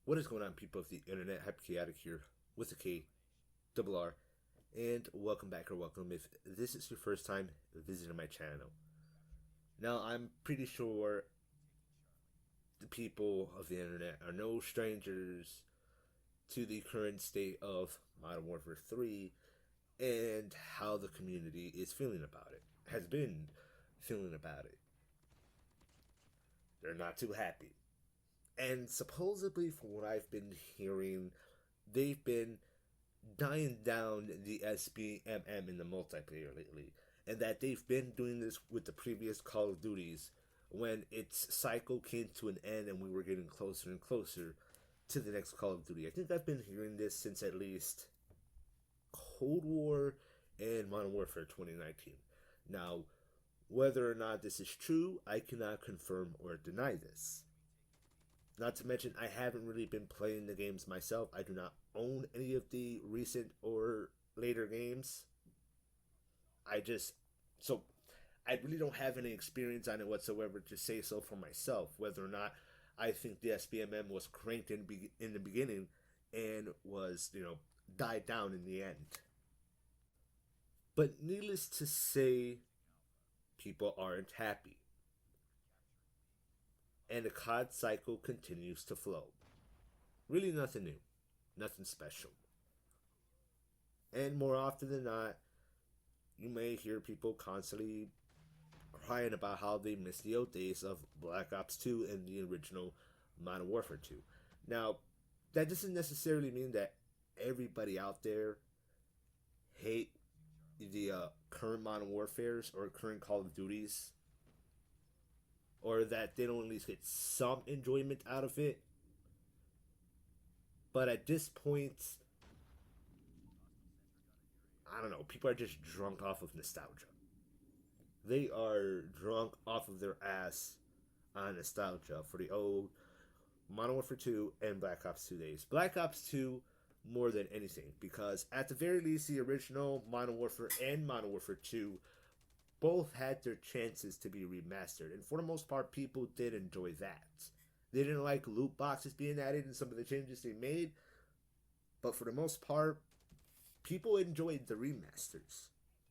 What is going on, people of the internet? Hyperchaotic here with a K, double R, and welcome back or welcome if this is your first time visiting my channel. Now, I'm pretty sure the people of the internet are no strangers to the current state of Modern Warfare 3 and how the community is feeling about it, has been feeling about it. They're not too happy. And supposedly, from what I've been hearing, they've been dying down the SBMM in the multiplayer lately, and that they've been doing this with the previous Call of Duties when its cycle came to an end and we were getting closer and closer to the next Call of Duty. I think I've been hearing this since at least Cold War and Modern Warfare 2019. Now, whether or not this is true, I cannot confirm or deny this. Not to mention, I haven't really been playing the games myself. I do not own any of the recent or later games. So I really don't have any experience on it whatsoever to say so for myself, whether or not I think the SBMM was cranked in the beginning and was, died down in the end. But needless to say, people aren't happy. And the COD cycle continues to flow. Really nothing new, nothing special. And more often than not, you may hear people constantly crying about how they miss the old days of Black Ops 2 and the original Modern Warfare 2. Now, that doesn't necessarily mean that everybody out there hate the current Modern Warfares or current Call of Duties, or that they don't at least get some enjoyment out of it. But at this point, I don't know, people are just drunk off of nostalgia. They are drunk off of their ass on nostalgia for the old Modern Warfare 2 and Black Ops 2 days. Black Ops 2 more than anything, because at the very least, the original Modern Warfare and Modern Warfare 2 both had their chances to be remastered, and for the most part, people did enjoy that. They didn't like loot boxes being added and some of the changes they made, but for the most part, people enjoyed the remasters.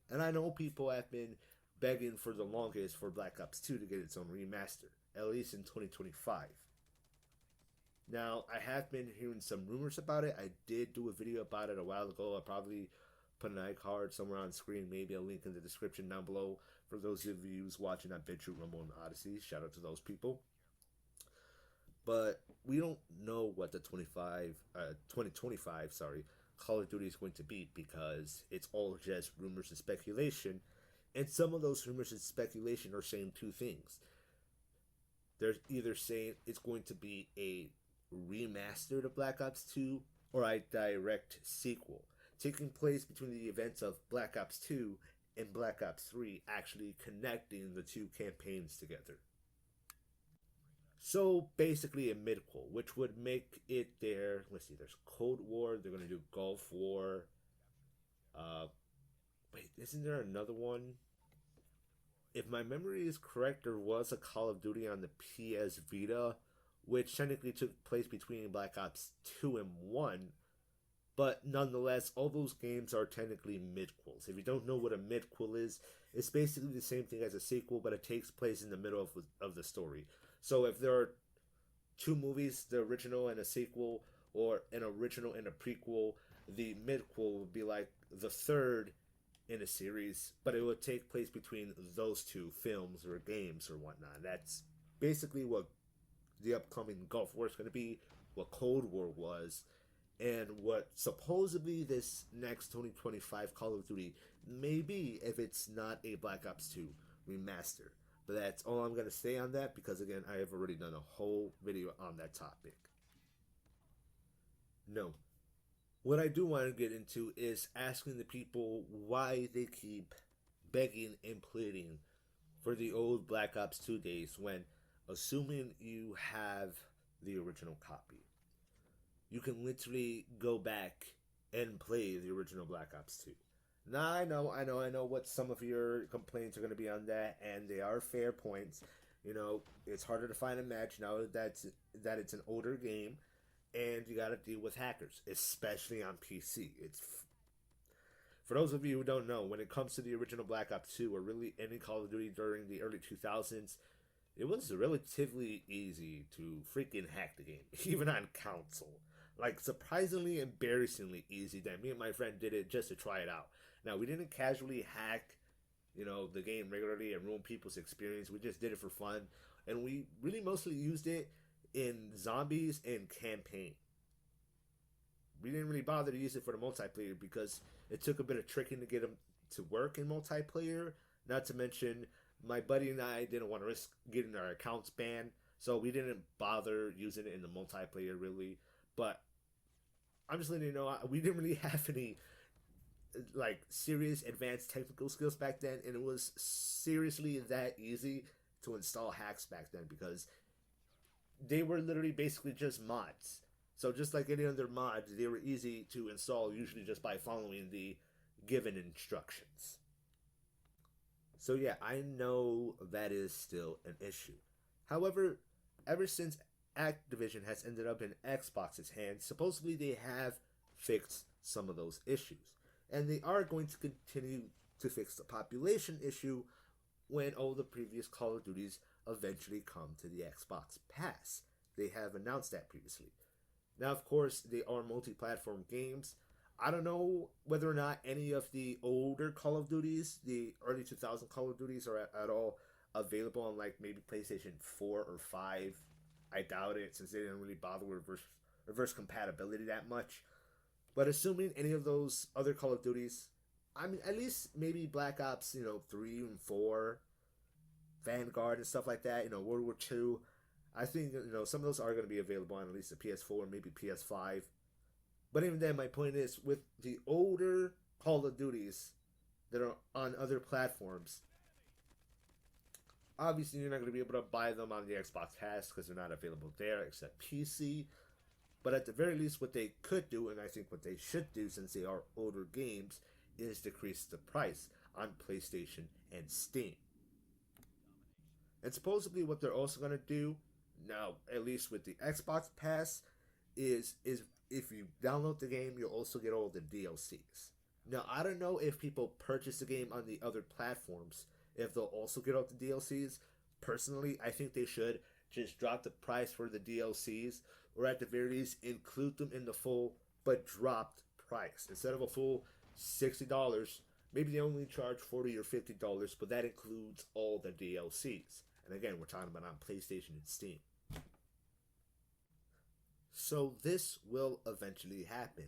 And I know people have been begging for the longest for Black Ops 2 to get its own remaster, at least in 2025. Now, I have been hearing some rumors about it. I did do a video about it a while ago. I probably put an iCard somewhere on screen, maybe a link in the description down below for those of you watching on BitChute, Rumble, and Odyssey. Shout out to those people. But we don't know what the 2025 Call of Duty is going to be, because it's all just rumors and speculation. And some of those rumors and speculation are saying two things. They're either saying it's going to be a remaster of Black Ops 2 or a direct sequel, taking place between the events of Black Ops 2 and Black Ops 3, actually connecting the two campaigns together. So basically a midquel, which would make it let's see, there's Cold War, they're going to do Gulf War. Wait, isn't there another one? If my memory is correct, there was a Call of Duty on the PS Vita, which technically took place between Black Ops 2 and 1. But nonetheless, all those games are technically midquels. If you don't know what a midquel is, it's basically the same thing as a sequel, but it takes place in the middle of the story. So if there are two movies, the original and a sequel, or an original and a prequel, the midquel would be like the third in a series, but it would take place between those two films or games or whatnot. That's basically what the upcoming Gulf War is going to be, what Cold War was, and what supposedly this next 2025 Call of Duty may be, if it's not a Black Ops 2 remaster. But that's all I'm going to say on that, because again, I have already done a whole video on that topic. No. What I do want to get into is asking the people why they keep begging and pleading for the old Black Ops 2 days, when, assuming you have the original copy, you can literally go back and play the original Black Ops 2. Now, I know what some of your complaints are going to be on that, and they are fair points. It's harder to find a match now that it's an older game, and you gotta deal with hackers, especially on PC. For those of you who don't know, when it comes to the original Black Ops 2 or really any Call of Duty during the early 2000s, it was relatively easy to freaking hack the game, even on console. Like, surprisingly, embarrassingly easy that me and my friend did it just to try it out. Now, we didn't casually hack, the game regularly and ruin people's experience. We just did it for fun. And we really mostly used it in zombies and campaign. We didn't really bother to use it for the multiplayer because it took a bit of tricking to get them to work in multiplayer. Not to mention, my buddy and I didn't want to risk getting our accounts banned, so we didn't bother using it in the multiplayer really. But I'm just letting you know, we didn't really have any like serious advanced technical skills back then, and it was seriously that easy to install hacks back then because they were literally basically just mods. So just like any other mods, they were easy to install, usually just by following the given instructions. So yeah, I know that is still an issue. However, ever since Activision has ended up in Xbox's hands, supposedly they have fixed some of those issues. And they are going to continue to fix the population issue when all the previous Call of Duties eventually come to the Xbox Pass. They have announced that previously. Now, of course, they are multi-platform games. I don't know whether or not any of the older Call of Duties, the early 2000 Call of Duties, are at all available on like maybe PlayStation 4 or 5. I doubt it, since they didn't really bother with reverse compatibility that much. But assuming any of those other Call of Duties, I mean, at least maybe Black Ops, 3 and 4, Vanguard and stuff like that, World War II, I think, some of those are going to be available on at least the PS4, maybe PS5. But even then, my point is, with the older Call of Duties that are on other platforms, obviously you're not going to be able to buy them on the Xbox Pass because they're not available there except PC. But at the very least, what they could do, and I think what they should do since they are older games, is decrease the price on PlayStation and Steam. And supposedly what they're also going to do, now at least with the Xbox Pass, is if you download the game, you'll also get all the DLCs. Now, I don't know if people purchase the game on the other platforms, if they'll also get all the DLCs. Personally, I think they should just drop the price for the DLCs, or at the very least include them in the full but dropped price. Instead of a full $60, maybe they only charge $40 or $50, but that includes all the DLCs. And again, we're talking about on PlayStation and Steam. So this will eventually happen.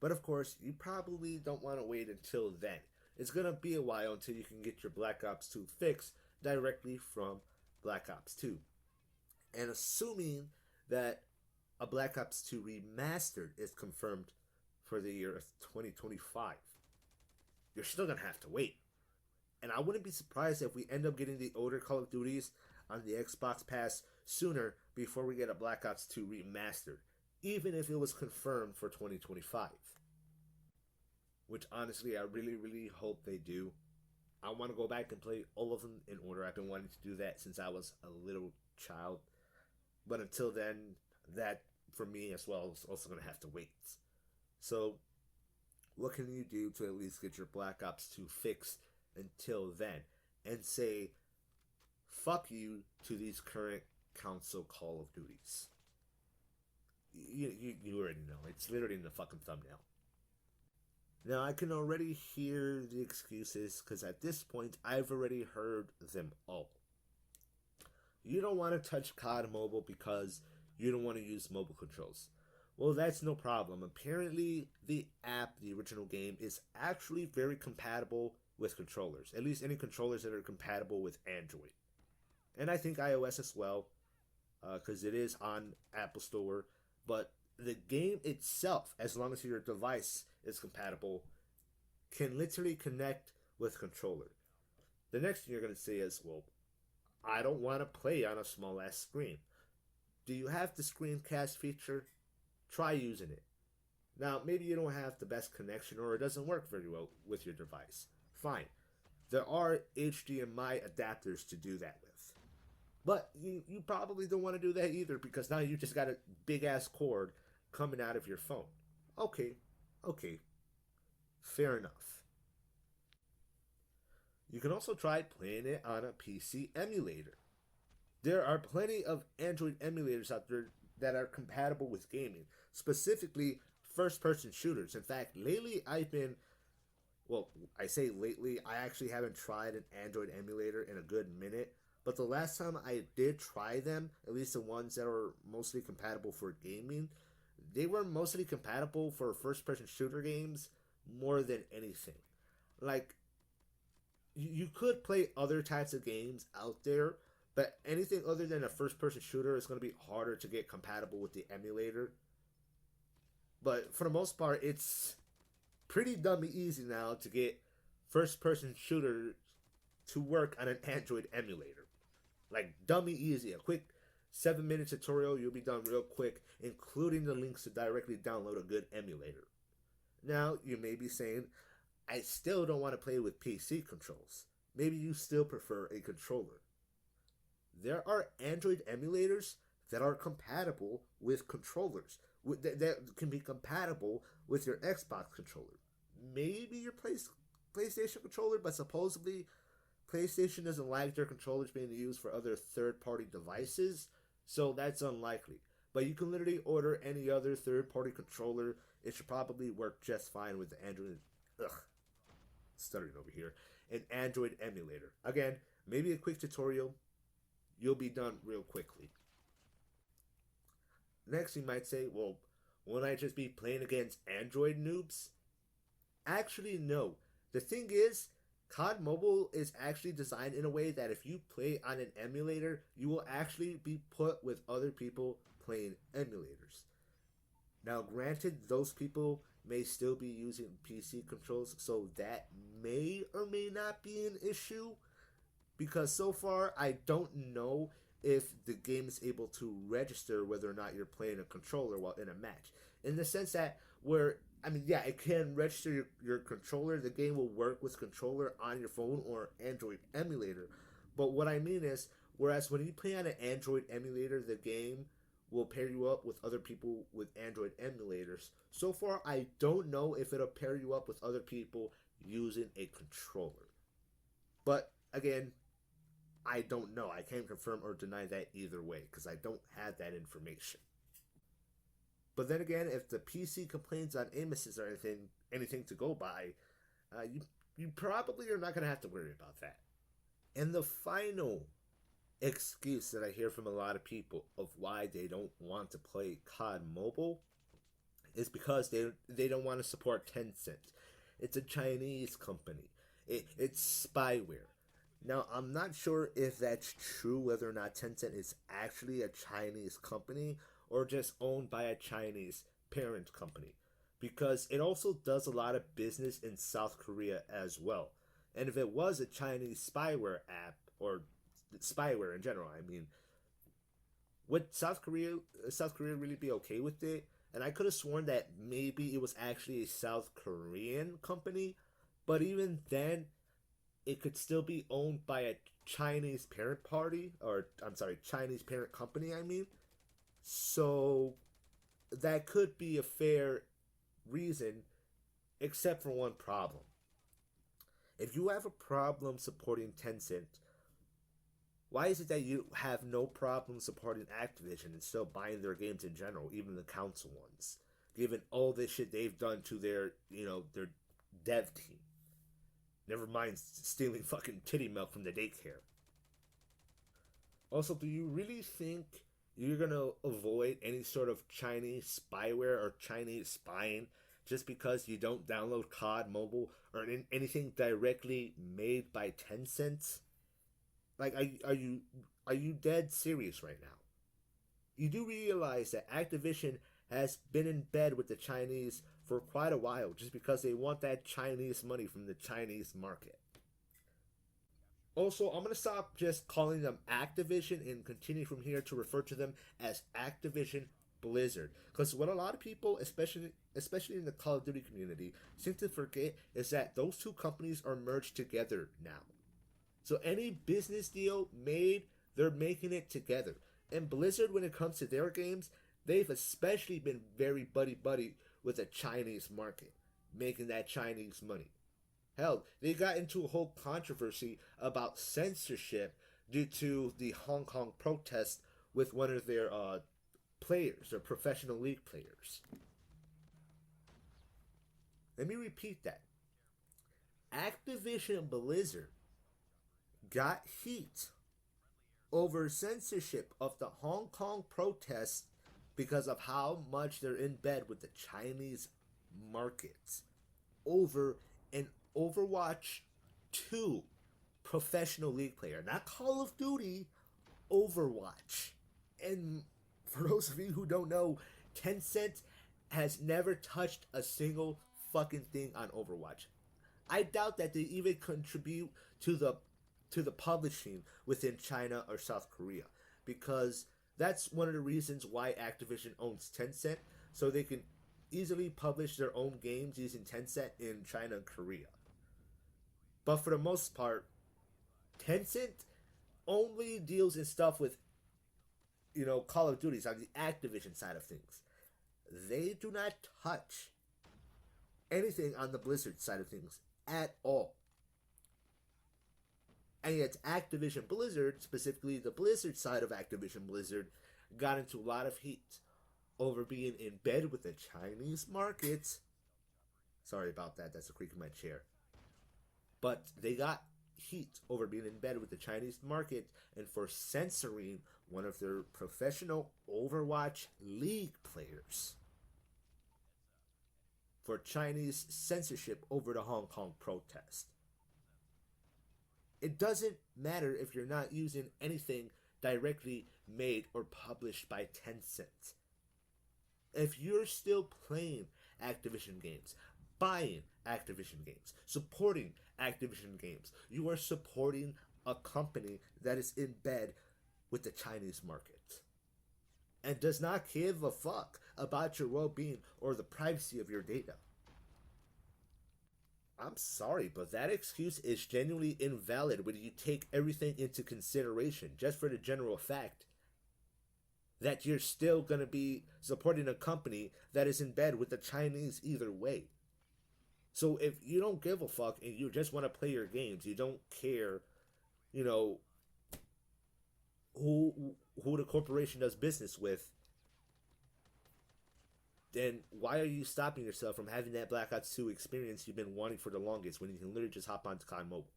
But of course, you probably don't want to wait until then. It's going to be a while until you can get your Black Ops 2 fix directly from Black Ops 2. And assuming that a Black Ops 2 remastered is confirmed for the year of 2025, you're still going to have to wait. And I wouldn't be surprised if we end up getting the older Call of Duties on the Xbox Pass sooner before we get a Black Ops 2 remastered, even if it was confirmed for 2025. Which honestly, I really, really hope they do. I want to go back and play all of them in order. I've been wanting to do that since I was a little child. But until then, that for me as well is also going to have to wait. So, what can you do to at least get your Black Ops 2 fixed until then? And say, fuck you to these current console Call of Duties. You already know. It's literally in the fucking thumbnail. Now, I can already hear the excuses, because at this point, I've already heard them all. You don't want to touch CoD Mobile because you don't want to use mobile controls. Well, that's no problem. Apparently, the app, the original game, is actually very compatible with controllers. At least any controllers that are compatible with Android. And I think iOS as well, because it is on Apple Store. But the game itself, as long as your device is compatible, can literally connect with controller. The next thing you're going to say is, well, I don't want to play on a small ass screen. Do you have the screencast feature? Try using it. Now, maybe you don't have the best connection or it doesn't work very well with your device. Fine. There are HDMI adapters to do that with. But you probably don't want to do that either, because now you just got a big ass cord coming out of your phone. Okay, okay, fair enough. You can also try playing it on a PC emulator. There are plenty of Android emulators out there that are compatible with gaming, specifically first person shooters. In fact, lately I've been, well, I say lately, I actually haven't tried an Android emulator in a good minute. But the last time I did try them, at least the ones that are mostly compatible for gaming, they were mostly compatible for first person shooter games more than anything. Like, you could play other types of games out there, but anything other than a first person shooter is going to be harder to get compatible with the emulator. But for the most part, it's pretty dummy easy now to get first person shooters to work on an Android emulator. Like, dummy easy. A quick 7-minute tutorial, you'll be done real quick, including the links to directly download a good emulator. Now, you may be saying, I still don't want to play with PC controls. Maybe you still prefer a controller. There are Android emulators that are compatible with controllers, that can be compatible with your Xbox controller. Maybe your PlayStation controller, but supposedly PlayStation doesn't like their controllers being used for other third-party devices, so that's unlikely. But you can literally order any other third-party controller. It should probably work just fine with the Android. Stuttering over here. An Android emulator. Again, maybe a quick tutorial. You'll be done real quickly. Next, you might say, well, won't I just be playing against Android noobs? Actually, no. The thing is, CoD Mobile is actually designed in a way that if you play on an emulator, you will actually be put with other people playing emulators. Now, granted, those people may still be using PC controls, so that may or may not be an issue. Because so far, I don't know if the game is able to register whether or not you're playing a controller while in a match. In the sense that it can register your controller. The game will work with controller on your phone or Android emulator. But what I mean is, whereas when you play on an Android emulator, the game will pair you up with other people with Android emulators. So far, I don't know if it'll pair you up with other people using a controller. But again, I don't know. I can't confirm or deny that either way because I don't have that information. But then again, if the PC complains on aim assist or anything to go by, you probably are not going to have to worry about that. And the final excuse that I hear from a lot of people of why they don't want to play CoD Mobile is because they don't want to support Tencent. It's a Chinese company. It's spyware. Now, I'm not sure if that's true, whether or not Tencent is actually a Chinese company or just owned by a Chinese parent company, because it also does a lot of business in South Korea as well. And if it was a Chinese spyware app, or spyware in general, would South Korea really be okay with it? And I could have sworn that maybe it was actually a South Korean company, but even then, it could still be owned by a Chinese parent party, or Chinese parent company, So that could be a fair reason, except for one problem. If you have a problem supporting Tencent, why is it that you have no problem supporting Activision and still buying their games in general, even the console ones, given all this shit they've done to their dev team? Never mind stealing fucking titty milk from the daycare. Also, do you really think you're gonna avoid any sort of Chinese spyware or Chinese spying just because you don't download CoD Mobile or anything directly made by Tencent? Like, are you dead serious right now? You do realize that Activision has been in bed with the Chinese for quite a while just because they want that Chinese money from the Chinese market. Also, I'm going to stop just calling them Activision and continue from here to refer to them as Activision Blizzard. Because what a lot of people, especially in the Call of Duty community, seem to forget is that those two companies are merged together now. So any business deal made, they're making it together. And Blizzard, when it comes to their games, they've especially been very buddy-buddy with the Chinese market, making that Chinese money. Hell, they got into a whole controversy about censorship due to the Hong Kong protest with one of their players, their professional league players. Let me repeat that. Activision Blizzard got heat over censorship of the Hong Kong protests because of how much they're in bed with the Chinese markets over an Overwatch 2 professional league player. Not Call of Duty, Overwatch. And for those of you who don't know, Tencent has never touched a single fucking thing on Overwatch. I doubt that they even contribute to the publishing within China or South Korea, because that's one of the reasons why Activision owns Tencent, so they can easily publish their own games using Tencent in China and Korea. But for the most part, Tencent only deals in stuff with, Call of Duty's on the Activision side of things. They do not touch anything on the Blizzard side of things at all. And yet Activision Blizzard, specifically the Blizzard side of Activision Blizzard, got into a lot of heat over being in bed with the Chinese market. Sorry about that, that's a creak in my chair. But they got heat over being in bed with the Chinese market and for censoring one of their professional Overwatch League players for Chinese censorship over the Hong Kong protest. It doesn't matter if you're not using anything directly made or published by Tencent. If you're still playing Activision games, buying Activision games, supporting Activision games, you are supporting a company that is in bed with the Chinese market and does not give a fuck about your well-being or the privacy of your data. I'm sorry, but that excuse is genuinely invalid when you take everything into consideration, just for the general fact that you're still going to be supporting a company that is in bed with the Chinese either way. So if you don't give a fuck and you just want to play your games, you don't care, who the corporation does business with, then why are you stopping yourself from having that Black Ops 2 experience you've been wanting for the longest when you can literally just hop onto CoD Mobile?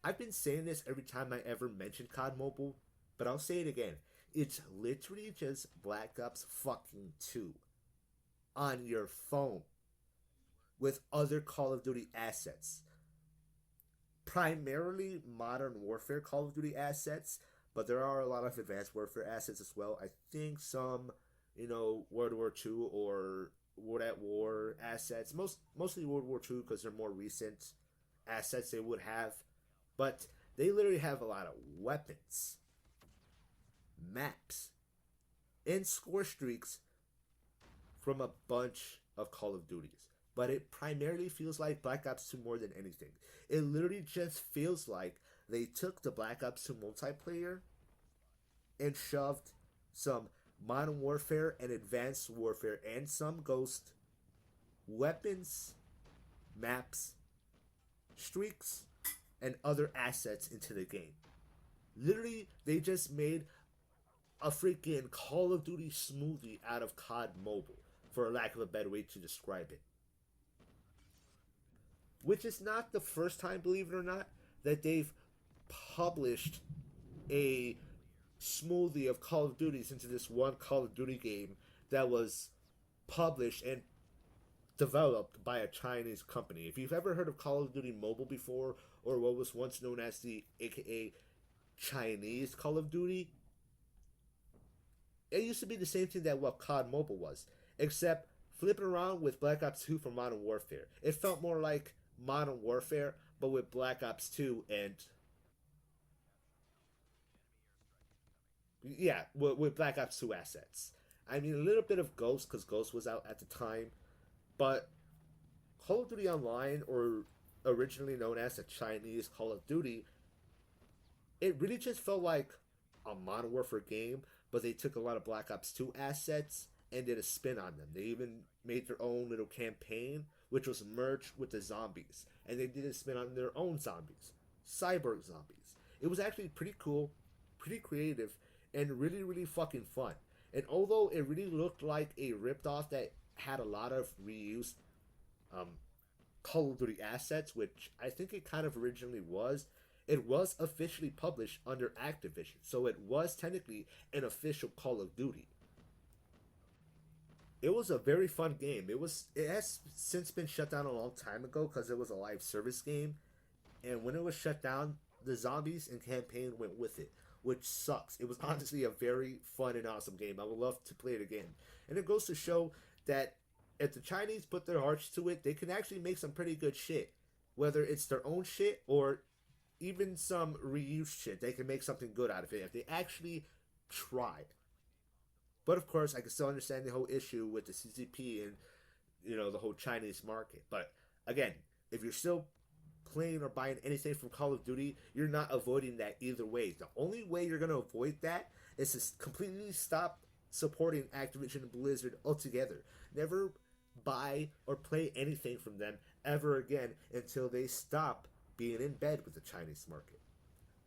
I've been saying this every time I ever mention CoD Mobile, but I'll say it again. It's literally just Black Ops fucking 2 on your phone with other Call of Duty assets. Primarily Modern Warfare Call of Duty assets, but there are a lot of Advanced Warfare assets as well. I think some World War II or World at War assets. Mostly World War II because they're more recent assets they would have. But they literally have a lot of weapons, maps, and score streaks from a bunch of Call of Duties. But it primarily feels like Black Ops 2 more than anything. It literally just feels like they took the Black Ops 2 multiplayer and shoved some Modern Warfare and Advanced Warfare and some Ghost weapons, maps, streaks, and other assets into the game. Literally, they just made a freaking Call of Duty smoothie out of CoD Mobile, for a lack of a better way to describe it. Which is not the first time, believe it or not, that they've published a smoothie of Call of Duties into this one Call of Duty game that was published and developed by a Chinese company. If you've ever heard of Call of Duty Mobile before, or what was once known as the aka Chinese Call of Duty, it used to be the same thing that what CoD Mobile was, except flipping around with Black Ops 2 for Modern Warfare. It felt more like Modern Warfare, but with Black Ops 2 and with Black Ops 2 assets. I mean, a little bit of Ghost, because Ghost was out at the time, but Call of Duty Online, or originally known as the Chinese Call of Duty, it really just felt like a Modern Warfare game, but they took a lot of Black Ops 2 assets and did a spin on them. They even made their own little campaign, which was merged with the zombies, and they did a spin on their own zombies, cyborg zombies. It was actually pretty cool, pretty creative, and really, really fucking fun. And although it really looked like a ripped off that had a lot of reused um, Call of Duty assets, which I think it kind of originally was, it was officially published under Activision, so it was technically an official Call of Duty. It was a very fun game. It has since been shut down a long time ago because it was a live service game, and when it was shut down, the zombies and campaign went with it, which sucks. It was honestly a very fun and awesome game. I would love to play it again. And it goes to show that if the Chinese put their hearts to it, they can actually make some pretty good shit. Whether it's their own shit or even some reused shit, they can make something good out of it if they actually tried. But of course, I can still understand the whole issue with the CCP and the whole Chinese market. But again, if you're still playing or buying anything from Call of Duty, you're not avoiding that either way. The only way you're going to avoid that is to completely stop supporting Activision Blizzard altogether. Never buy or play anything from them ever again until they stop being in bed with the Chinese market.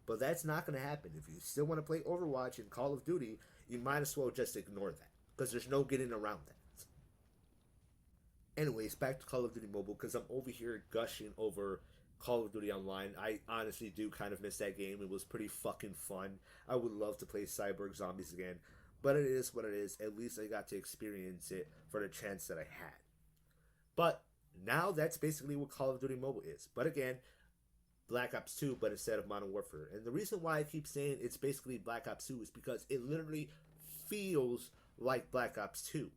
But that's not going to happen. If you still want to play Overwatch and Call of Duty, you might as well just ignore that, because there's no getting around that. Anyways, back to Call of Duty Mobile, because I'm over here gushing over Call of Duty Online. I honestly do kind of miss that game. It was pretty fucking fun. I would love to play Cyborg Zombies again, but it is what it is. At least I got to experience it for the chance that I had. But now that's basically what Call of Duty Mobile is. But again, Black Ops 2, but instead of Modern Warfare. And the reason why I keep saying it's basically Black Ops 2 is because it literally feels like Black Ops 2.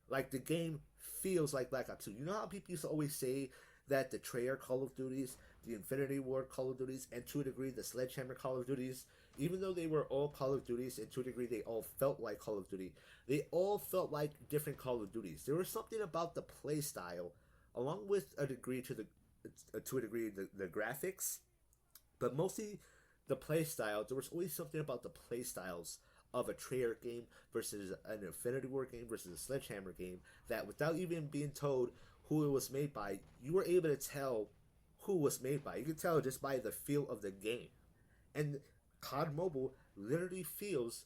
Like, the game feels like Black Ops 2. You know how people used to always say that the Treyarch Call of Duties, the Infinity Ward Call of Duties, and to a degree the Sledgehammer Call of Duties, even though they were all Call of Duties, and to a degree they all felt like Call of Duty, they all felt like different Call of Duties. There was something about the play style, along with a degree to the graphics, but mostly the play style. There was always something about the play styles of a Treyarch game versus an Infinity Ward game versus a Sledgehammer game that, without even being told who it was made by, you were able to tell who it was made by. You could tell just by the feel of the game. And CoD Mobile literally feels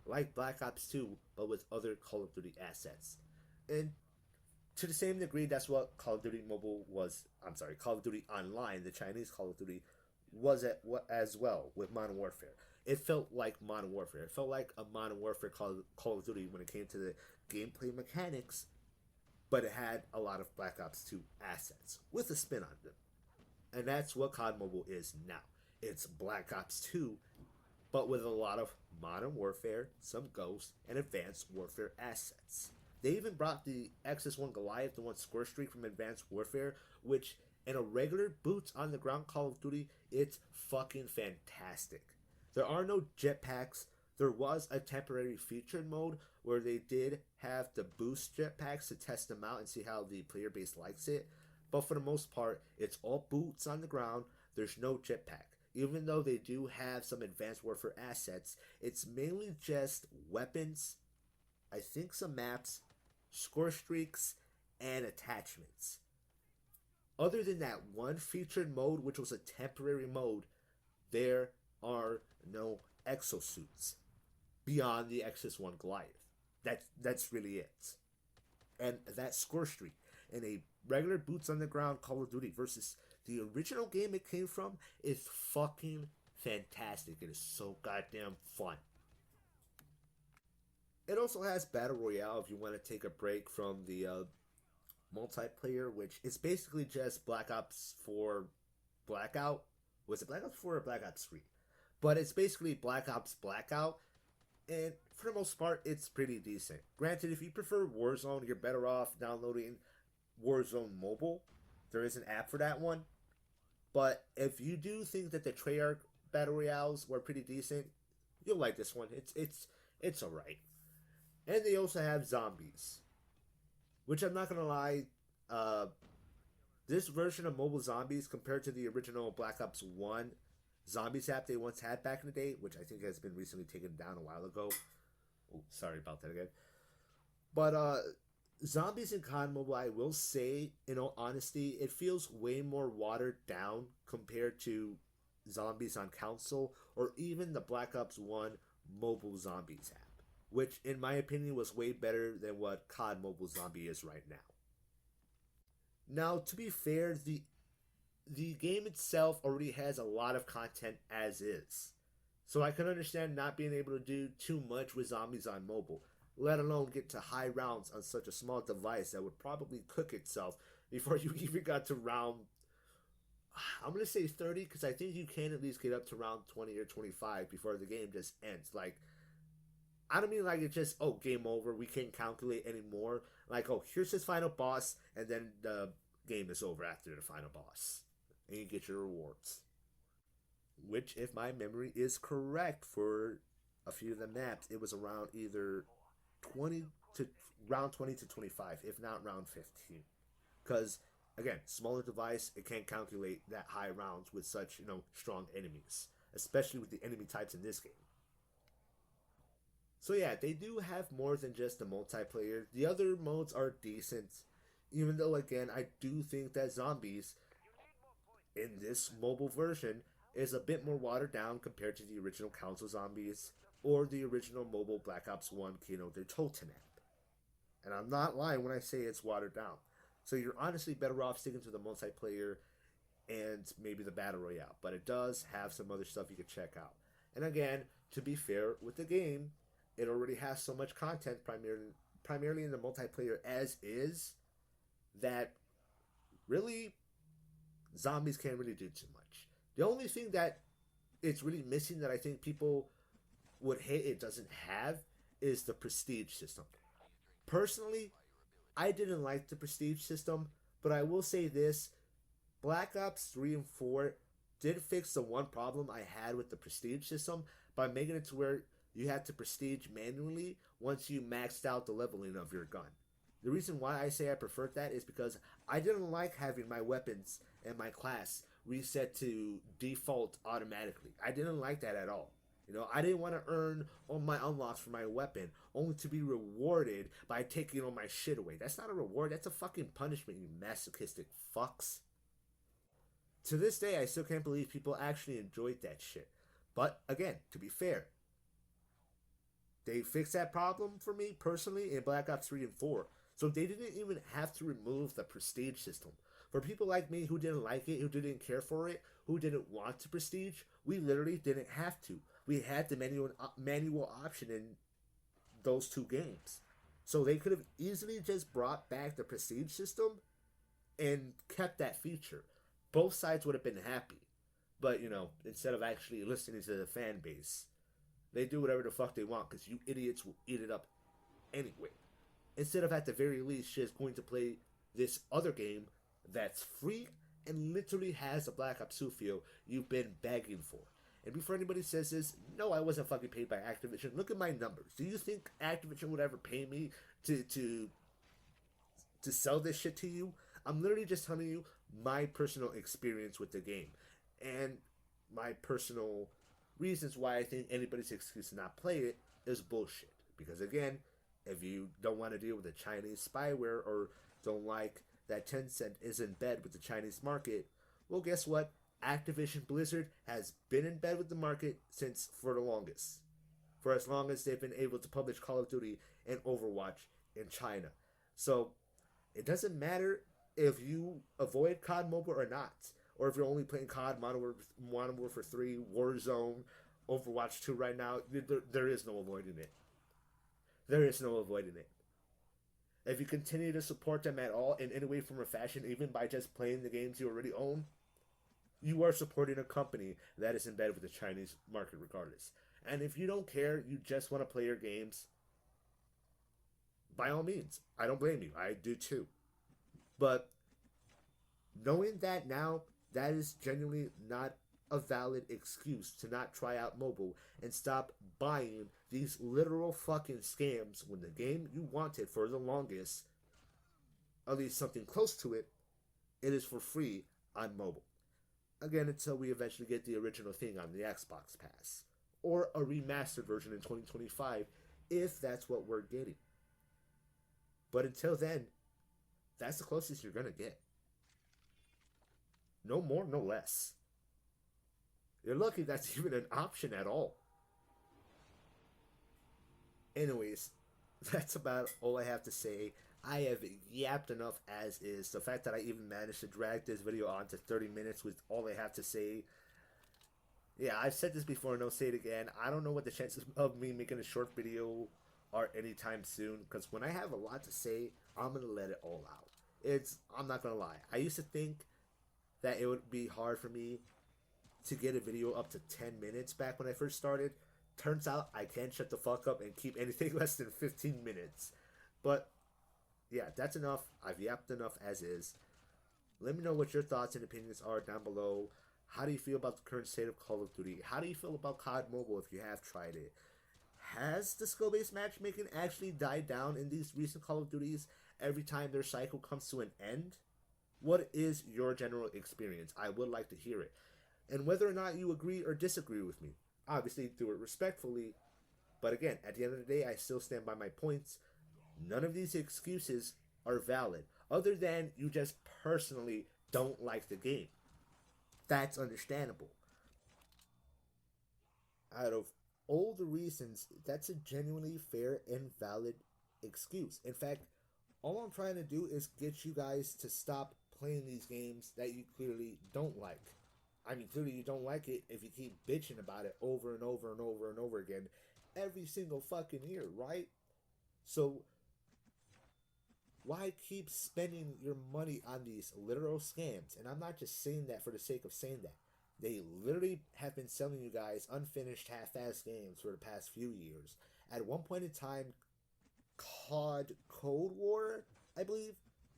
like Black Ops 2, but with other Call of Duty assets. And to the same degree, that's what Call of Duty Mobile was. I'm sorry, Call of Duty Online, the Chinese Call of Duty, was as well with Modern Warfare. It felt like Modern Warfare. It felt like a Modern Warfare Call of Duty when it came to the gameplay mechanics, but it had a lot of Black Ops 2 assets with a spin on them. And that's what CoD Mobile is now. It's Black Ops 2, but with a lot of Modern Warfare, some Ghost, and Advanced Warfare assets. They even brought the XS1 Goliath, the one score streak from Advanced Warfare, which in a regular boots on the ground Call of Duty, it's fucking fantastic. There are no jetpacks. There was a temporary featured mode where they did have the boost jetpacks to test them out and see how the player base likes it. But for the most part, it's all boots on the ground. There's no jetpack. Even though they do have some Advanced Warfare assets, it's mainly just weapons, I think some maps, score streaks, and attachments. Other than that one featured mode, which was a temporary mode, there are no exosuits beyond the XS1 Goliath. That's really it. And that score streak in a regular boots on the ground Call of Duty versus the original game it came from is fucking fantastic. It is so goddamn fun. It also has Battle Royale if you want to take a break from the multiplayer, which is basically just Black Ops 4 Blackout. Was it Black Ops 4 or Black Ops 3? But it's basically Black Ops Blackout, and for the most part, it's pretty decent. Granted, if you prefer Warzone, you're better off downloading Warzone Mobile. There is an app for that one. But if you do think that the Treyarch Battle Royales were pretty decent, you'll like this one. It's alright. And they also have zombies, which I'm not gonna lie, this version of Mobile Zombies compared to the original Black Ops 1 zombies app they once had back in the day, which I think has been recently taken down a while ago. Oh, sorry about that again. But zombies in CoD Mobile, I will say, in all honesty, it feels way more watered down compared to zombies on console or even the Black Ops 1 mobile zombies app, which in my opinion was way better than what CoD Mobile Zombie is right now. Now, to be fair, the game itself already has a lot of content as is. So I can understand not being able to do too much with zombies on mobile, let alone get to high rounds on such a small device that would probably cook itself before you even got to round, I'm going to say 30, because I think you can at least get up to round 20 or 25 before the game just ends. Like, I don't mean like it's just, oh, game over, we can't calculate anymore. Like, oh, here's his final boss, and then the game is over after the final boss. And you get your rewards. Which, if my memory is correct, for a few of the maps, it was around either 20 to round 20 to 25, if not round 15. Because, again, smaller device, it can't calculate that high rounds with such, strong enemies. Especially with the enemy types in this game. So yeah, they do have more than just the multiplayer. The other modes are decent. Even though, again, I do think that zombies in this mobile version is a bit more watered down compared to the original console zombies or the original mobile Black Ops 1 Kino der Toten app. And I'm not lying when I say it's watered down. So you're honestly better off sticking to the multiplayer and maybe the Battle Royale. But it does have some other stuff you could check out. And again, to be fair with the game, it already has so much content, primarily in the multiplayer as is, that really zombies can't really do too much. The only thing that it's really missing that I think people would hate it doesn't have is the prestige system. Personally, I didn't like the prestige system, but I will say this, Black Ops 3 and 4 did fix the one problem I had with the prestige system by making it to where you had to prestige manually once you maxed out the leveling of your gun. The reason why I say I preferred that is because I didn't like having my weapons and my class reset to default automatically. I didn't like that at all. I didn't want to earn all my unlocks for my weapon only to be rewarded by taking all my shit away. That's not a reward, that's a fucking punishment, you masochistic fucks. To this day, I still can't believe people actually enjoyed that shit. But again, to be fair, they fixed that problem for me personally in Black Ops 3 and 4. So they didn't even have to remove the prestige system. For people like me who didn't like it, who didn't care for it, who didn't want to prestige, we literally didn't have to. We had the manual option in those two games. So they could have easily just brought back the prestige system and kept that feature. Both sides would have been happy. But, instead of actually listening to the fan base, they do whatever the fuck they want because you idiots will eat it up anyway. Instead of, at the very least, just going to play this other game that's free and literally has a Black Ops 2 feel you've been begging for. And before anybody says this, no, I wasn't fucking paid by Activision. Look at my numbers. Do you think Activision would ever pay me to sell this shit to you? I'm literally just telling you my personal experience with the game and my personal reasons why I think anybody's excuse to not play it is bullshit. Because again, if you don't want to deal with the Chinese spyware or don't like that Tencent is in bed with the Chinese market, well, guess what? ActivisionBlizzard has been in bed with the market since for the longest. For as long as they've been able to publish Call of Duty and Overwatch in China. So, it doesn't matter if you avoid CoD Mobile or not. Or if you're only playing CoD, Modern Warfare 3, Warzone, Overwatch 2 right now, there is no avoiding it. There is no avoiding it. If you continue to support them at all in any way, form, or fashion, even by just playing the games you already own, you are supporting a company that is in bed with the Chinese market regardless. And if you don't care, you just want to play your games, by all means, I don't blame you. I do too. But knowing that now, that is genuinely not a valid excuse to not try out mobile and stop buying these literal fucking scams when the game you wanted for the longest, at least something close to it, it is for free on mobile. Again, until we eventually get the original thing on the Xbox Pass. Or a remastered version in 2025, if that's what we're getting. But until then, that's the closest you're gonna get. No more, no less. You're lucky that's even an option at all. Anyways, that's about all I have to say. I have yapped enough as is. The fact that I even managed to drag this video on to 30 minutes with all I have to say. Yeah, I've said this before and I'll say it again. I don't know what the chances of me making a short video are anytime soon. Because when I have a lot to say, I'm going to let it all out. I'm not going to lie. I used to think that it would be hard for me to get a video up to 10 minutes back when I first started. Turns out I can't shut the fuck up and keep anything less than 15 minutes. But yeah, that's enough. I've yapped enough as is. Let me know what your thoughts and opinions are down below. How do you feel about the current state of Call of Duty? How do you feel about CoD Mobile if you have tried it? Has the skill-based matchmaking actually died down in these recent Call of Duties every time their cycle comes to an end? What is your general experience? I would like to hear it. And whether or not you agree or disagree with me. Obviously, do it respectfully. But again, at the end of the day, I still stand by my points. None of these excuses are valid, other than you just personally don't like the game. That's understandable. Out of all the reasons, that's a genuinely fair and valid excuse. In fact, all I'm trying to do is get you guys to stop playing these games that you clearly don't like. I mean, clearly you don't like it if you keep bitching about it over and over and over and over again every single fucking year, right? So why keep spending your money on these literal scams? And I'm not just saying that for the sake of saying that. They literally have been selling you guys unfinished half-assed games for the past few years. At one point in time, CoD Cold War, I believe,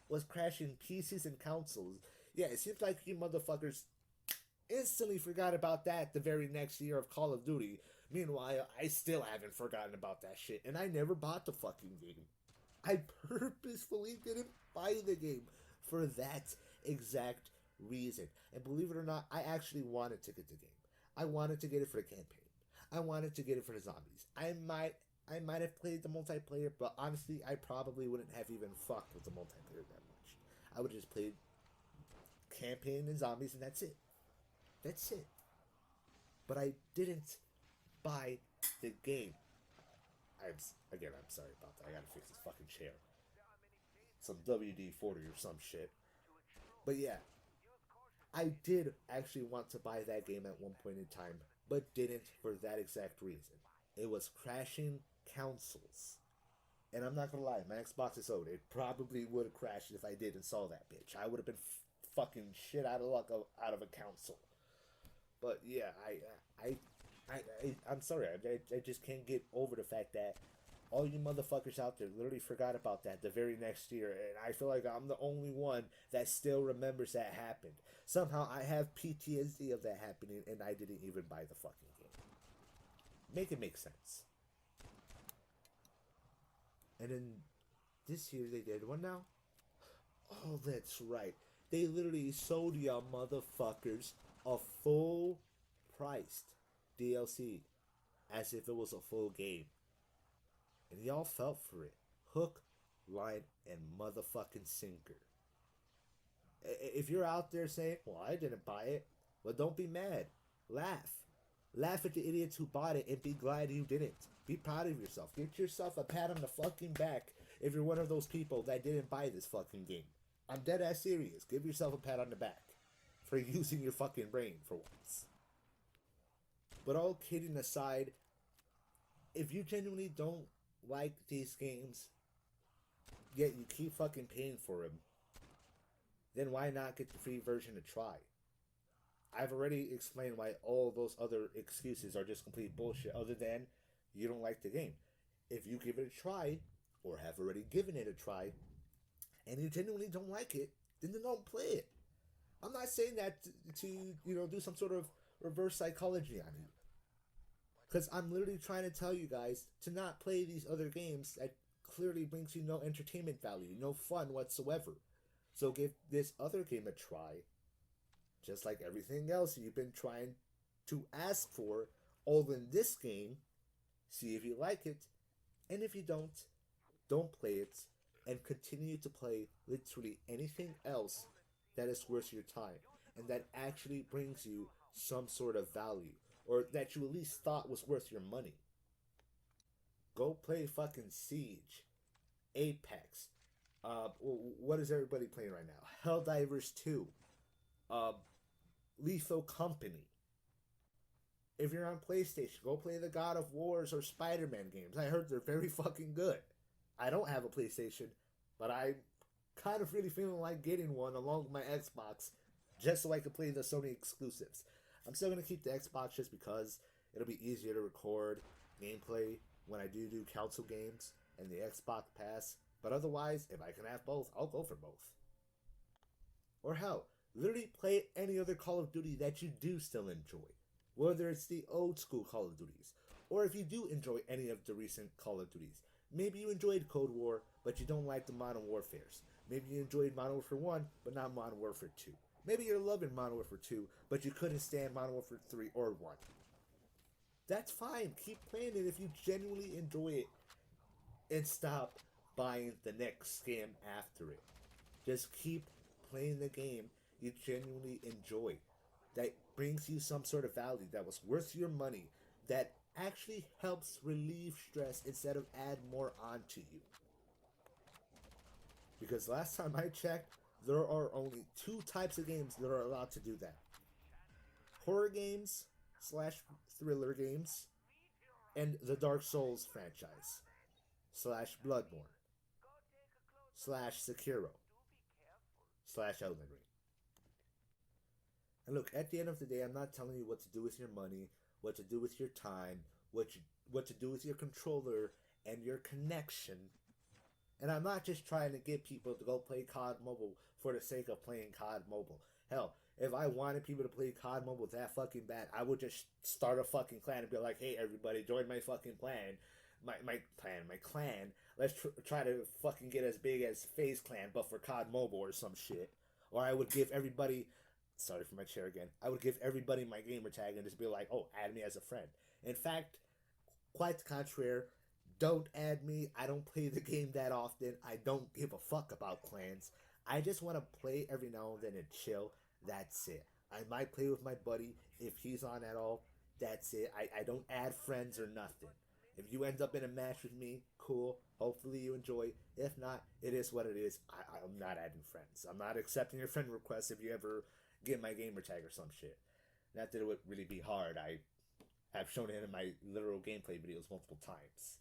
was crashing PCs and consoles. Yeah, it seems like you motherfuckers instantly forgot about that the very next year of Call of Duty. Meanwhile, I still haven't forgotten about that shit, and I never bought the fucking game. I purposefully didn't buy the game for that exact reason. And believe it or not, I actually wanted to get the game. I wanted to get it for the campaign. I wanted to get it for the zombies. I might have played the multiplayer, but honestly, I probably wouldn't have even fucked with the multiplayer that much. I would have just played campaign and zombies, and that's it. That's it. But I didn't buy the game. I'm sorry about that. I gotta fix this fucking chair. Some WD-40 or some shit. But yeah, I did actually want to buy that game at one point in time, but didn't for that exact reason. It was crashing consoles. And I'm not gonna lie, my Xbox is old. It probably would have crashed if I did install that bitch. I would have been fucking shit out of luck out of a console. But yeah, I'm sorry. I just can't get over the fact that all you motherfuckers out there literally forgot about that the very next year, and I feel like I'm the only one that still remembers that happened. Somehow I have PTSD of that happening, and I didn't even buy the fucking game. Make it make sense. And then this year they did one now. Oh, that's right. They literally sold y'all motherfuckers a full priced DLC as if it was a full game. And y'all fell for it. Hook, line, and motherfucking sinker. If you're out there saying, well, I didn't buy it, well, don't be mad. Laugh. Laugh at the idiots who bought it and be glad you didn't. Be proud of yourself. Get yourself a pat on the fucking back if you're one of those people that didn't buy this fucking game. I'm dead ass serious. Give yourself a pat on the back for using your fucking brain for once. But all kidding aside, if you genuinely don't like these games, yet you keep fucking paying for them, then why not get the free version to try? I've already explained why all those other excuses are just complete bullshit, other than you don't like the game. If you give it a try, or have already given it a try, and you genuinely don't like it, then don't play it. I'm not saying that to do some sort of reverse psychology on you. Because I'm literally trying to tell you guys to not play these other games that clearly brings you no entertainment value, no fun whatsoever. So give this other game a try. Just like everything else you've been trying to ask for all in this game, see if you like it, and if you don't play it, and continue to play literally anything else that is worth your time and that actually brings you some sort of value or that you at least thought was worth your money. Go play fucking Siege, Apex. What is everybody playing right now? Helldivers 2, uh, Lethal Company. If you're on PlayStation, go play the God of Wars or Spider-Man games. I heard they're very fucking good. I don't have a PlayStation, but I'm kind of really feeling like getting one along with my Xbox just so I can play the Sony exclusives. I'm still going to keep the Xbox just because it'll be easier to record gameplay when I do console games and the Xbox Pass. But otherwise, if I can have both, I'll go for both. Or hell, literally play any other Call of Duty that you do still enjoy. Whether it's the old school Call of Duties, or if you do enjoy any of the recent Call of Duties. Maybe you enjoyed Cold War, but you don't like the Modern Warfares. Maybe you enjoyed Modern Warfare 1, but not Modern Warfare 2. Maybe you're loving Modern Warfare 2, but you couldn't stand Modern Warfare 3 or 1. That's fine. Keep playing it if you genuinely enjoy it. And stop buying the next scam after it. Just keep playing the game you genuinely enjoy. That brings you some sort of value that was worth your money, that actually helps relieve stress instead of add more onto you. Because last time I checked, there are only 2 types of games that are allowed to do that. Horror games / thriller games, and the Dark Souls franchise / Bloodborne / Sekiro / Elden Ring. And look, at the end of the day, I'm not telling you what to do with your money, what to do with your time, what to do with your controller and your connection. And I'm not just trying to get people to go play CoD Mobile for the sake of playing CoD Mobile. Hell, if I wanted people to play CoD Mobile that fucking bad, I would just start a fucking clan and be like, hey, everybody, join my fucking clan. My clan. Let's try to fucking get as big as FaZe Clan, but for CoD Mobile or some shit. Or I would give everybody... Sorry for my chair again. I would give everybody my gamer tag and just be like, oh, add me as a friend. In fact, quite the contrary, don't add me. I don't play the game that often. I don't give a fuck about clans. I just want to play every now and then and chill. That's it. I might play with my buddy if he's on at all. That's it. I don't add friends or nothing. If you end up in a match with me, cool. Hopefully you enjoy. If not, it is what it is. I'm not adding friends. I'm not accepting your friend requests if you ever get my gamer tag or some shit. Not that it would really be hard. I have shown it in my literal gameplay videos multiple times.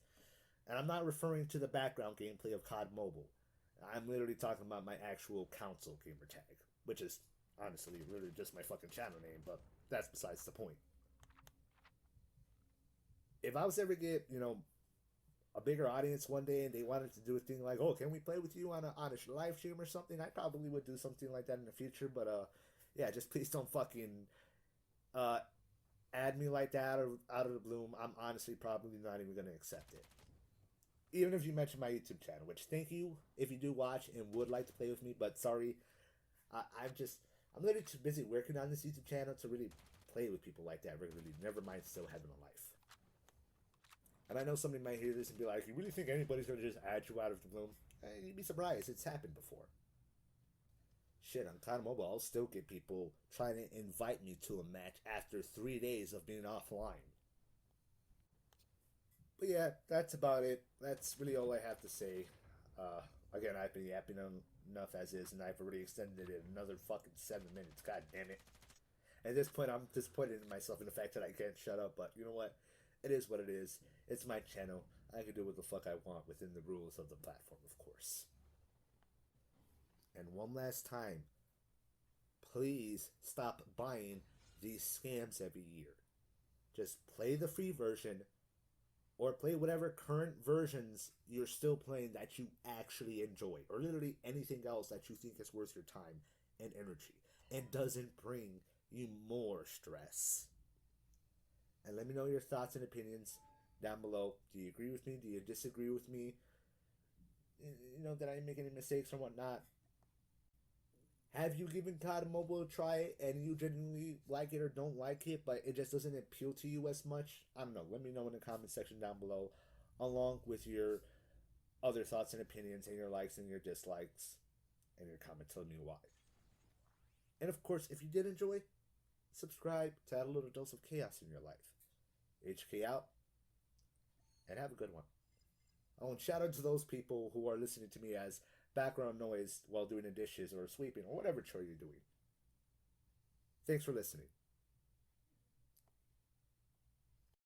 And I'm not referring to the background gameplay of CoD Mobile. I'm literally talking about my actual console gamer tag, which is honestly literally just my fucking channel name, but that's besides the point. If I was ever get, a bigger audience one day and they wanted to do a thing like, oh, can we play with you on a live stream or something, I probably would do something like that in the future, but yeah, just please don't fucking add me like that out of the blue. I'm honestly probably not even going to accept it. Even if you mention my YouTube channel, which thank you if you do watch and would like to play with me, but sorry, I'm literally too busy working on this YouTube channel to really play with people like that regularly, never mind still having a life. And I know somebody might hear this and be like, you really think anybody's going to just add you out of the blue? You'd be surprised. It's happened before. Shit, on CoD Mobile, I'll still get people trying to invite me to a match after 3 days of being offline. But yeah, that's about it. That's really all I have to say. Again, I've been yapping enough as is, and I've already extended it another fucking 7 minutes. God damn it. At this point, I'm disappointed in myself in the fact that I can't shut up, but you know what? It is what it is. It's my channel. I can do what the fuck I want within the rules of the platform, of course. And one last time, please stop buying these scams every year. Just play the free version, or play whatever current versions you're still playing that you actually enjoy, or literally anything else that you think is worth your time and energy and doesn't bring you more stress. And let me know your thoughts and opinions down below. Do you agree with me? Do you disagree with me? Did I make any mistakes or whatnot? Have you given CoD Mobile a try and you genuinely like it or don't like it, but it just doesn't appeal to you as much? I don't know. Let me know in the comment section down below, along with your other thoughts and opinions and your likes and your dislikes and your comment telling me why. And of course, if you did enjoy, subscribe to add a little dose of chaos in your life. HK out, and have a good one. Oh, and shout out to those people who are listening to me as background noise while doing the dishes or sweeping or whatever chore you're doing. Thanks for listening.